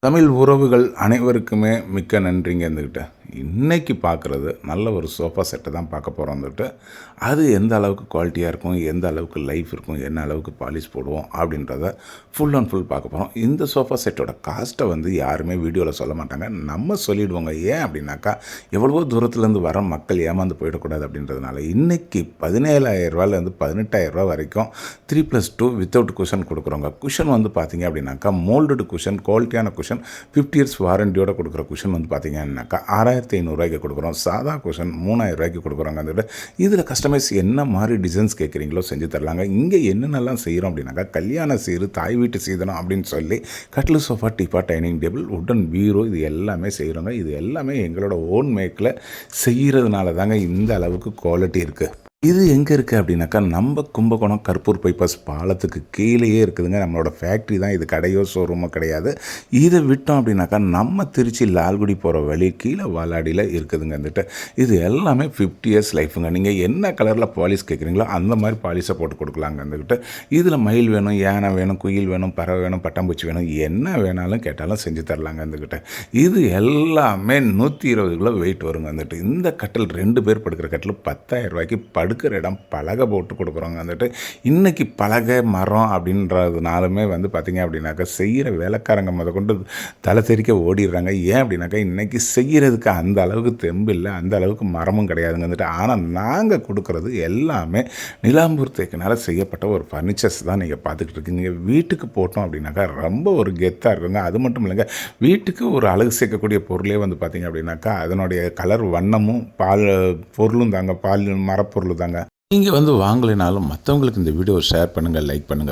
தமிழ் உறவுகள் அனைவருக்குமே மிக்க நன்றிங்க இருந்துக்கிட்ட இன்றைக்கி பார்க்குறது நல்ல ஒரு சோஃபா செட்டை தான் பார்க்க போகிறோம் வந்துட்டு அது எந்த அளவுக்கு குவாலிட்டியாக இருக்கும், எந்த அளவுக்கு லைஃப் இருக்கும், என்ன அளவுக்கு பாலிஷ் போடுவோம் அப்படின்றத ஃபுல் அண்ட் ஃபுல் பார்க்க போகிறோம். இந்த சோஃபா செட்டோட காஸ்ட்டை வந்து யாருமே வீடியோவில் சொல்ல மாட்டாங்க, நம்ம சொல்லிவிடுவோங்க. ஏன் அப்படின்னாக்கா எவ்வளவோ தூரத்துலேருந்து வர மக்கள் ஏமாந்து போயிடக்கூடாது அப்படின்றதுனால இன்றைக்கி 17,000 18,000 வரைக்கும் 3+2 வித்தவுட் குஷன் கொடுக்குறோங்க. குஷன் வந்து பார்த்திங்க அப்படின்னாக்கா மோல்டு குஷன், குவாலிட்டியான குஷன் 50 இயர்ஸ் வாரண்டியோட கொடுக்குற குஷன் வந்து பார்த்திங்கன்னாக்கா 6,500 கொடுக்குறோம். சாதா குஷன் 3,000 கொடுக்குறோங்க. அந்த இதில் கஸ்டமைஸ் என்ன மாதிரி டிசைன்ஸ் கேட்குறீங்களோ செஞ்சு தரலாங்க. இங்கே என்னென்னலாம் செய்கிறோம் அப்படின்னாக்கா கல்யாண சீரு, தாய் வீட்டு சீதனம் அப்படின்னு சொல்லி கட்டில், சோஃபா, டீப்பா, டைனிங் டேபிள், உட்டன் பீரோ இது எல்லாமே செய்கிறோங்க. இது எல்லாமே எங்களோட ஓன் மேக்கில் செய்கிறதுனால தாங்க இந்த அளவுக்கு குவாலிட்டி இருக்குது. இது எங்கே இருக்குது அப்படின்னாக்கா நம்ம கும்பகோணம் கற்பூர் பைபாஸ் பாலத்துக்கு கீழேயே இருக்குதுங்க. நம்மளோட ஃபேக்ட்ரி தான் இது, கடையோ ஷோரூமோ கிடையாது. இதை விட்டோம் அப்படின்னாக்கா நம்ம திருச்சி லால்குடி போகிற வழி கீழே வாலாடியில் இருக்குதுங்க. வந்துட்டு இது எல்லாமே 50 இயர்ஸ் லைஃபுங்க. நீங்கள் என்ன கலரில் பாலிஷ் கேட்குறீங்களோ அந்த மாதிரி பாலிஷை போட்டு கொடுக்கலாங்க. வந்துக்கிட்டு இதில் மயில் வேணும், யானை வேணும், குயில் வேணும், பறவை வேணும், பட்டாம்பூச்சி வேணும், என்ன வேணாலும் கேட்டாலும் செஞ்சு தரலாங்க. வந்துக்கிட்ட இது எல்லாமே 120 கிலோ வெயிட் வருங்க. வந்துட்டு இந்த கட்டில் 2 பேர் படுக்கிற கட்டில் 10,000 படுக்கிற இடம் பலகை போட்டு கொடுக்குறோங்க. வந்துட்டு இன்றைக்கி பலகை மரம் அப்படின்றதுனாலுமே வந்து பார்த்திங்க அப்படின்னாக்கா செய்கிற வேலைக்காரங்க கொண்டு தலை தெறிக்க ஓடிடுறாங்க. ஏன் அப்படின்னாக்கா இன்றைக்கி செய்கிறதுக்கு அந்த அளவுக்கு தெம்பு இல்லை, அந்த அளவுக்கு மரமும் கிடையாதுங்க. வந்துட்டு ஆனால் நாங்கள் கொடுக்குறது எல்லாமே நிலாம்பூர் தேக்கினால் செய்யப்பட்ட ஒரு ஃபர்னிச்சர்ஸ் தான் நீங்கள் பார்த்துக்கிட்டு இருக்கீங்க. வீட்டுக்கு போட்டோம் அப்படின்னாக்கா ரொம்ப ஒரு கெத்தாக இருக்குங்க. அது மட்டும் இல்லைங்க, வீட்டுக்கு ஒரு அழகு சேர்க்கக்கூடிய பொருளே வந்து பார்த்திங்க அப்படின்னாக்கா அதனுடைய கலர் வண்ணமும் பால் பொருளும் தாங்க, பால் மரப்பொருள் தாங்க. நீங்கள் வந்து வாங்கலைனாலும் மற்றவங்களுக்கு இந்த வீடியோவை ஷேர் பண்ணுங்கள், லைக் பண்ணுங்கள்.